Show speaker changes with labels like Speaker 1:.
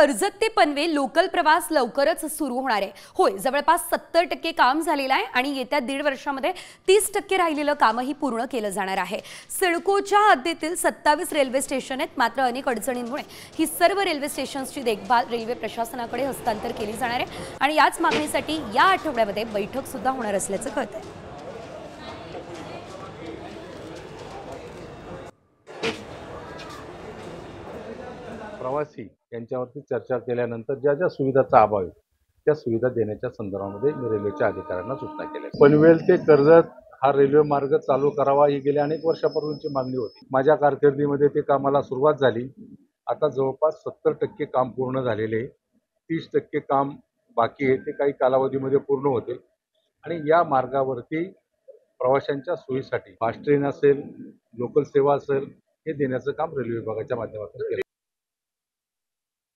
Speaker 1: कर्जत ते पनवेल लोकल प्रवास लवकरच सुरू होणार आहे। होय, जवळपास 70% काम झालेलं आहे आणि येत्या 1.5 वर्षामध्ये 30% राहिलेलं कामही पूर्ण केलं जाणार आहे। सिडकोच्या हद्दीतील 27 रेल्वे स्टेशन आहेत, मात्र अनेक अडचणींमुळे ही सर्व रेल्वे स्टेशन्सची देखभाल रेल्वे प्रशासनाकडे हस्तांतर केली जाणार आहे आणि याच मागणीसाठी या आठवड्यामध्ये बैठक सुद्धा होणार असल्याचं कळतंय।
Speaker 2: प्रवासी यांच्यावरती चर्चा केल्यानंतर ज्या ज्या सुविधांचा अभाव आहे त्या सुविधा देण्याच्या संदर्भामध्ये मी रेल्वेच्या अधिकाऱ्यांना सूचना केल्या। पनवेल ते कर्जत हा रेल्वे मार्ग चालू करावा ही गेल्या अनेक वर्षापूर्वीची मागणी होती। माझ्या कारकिर्दीमध्ये ते कामाला सुरुवात झाली। आता जवळपास 70% काम पूर्ण झालेले आहे। 30% काम बाकी आहे, ते काही कालावधीमध्ये पूर्ण होतील आणि या मार्गावरती प्रवाशांच्या सोयीसाठी फास्ट ट्रेन असेल, लोकल सेवा असेल, हे देण्याचं काम रेल्वे विभागाच्या माध्यमातून केलं।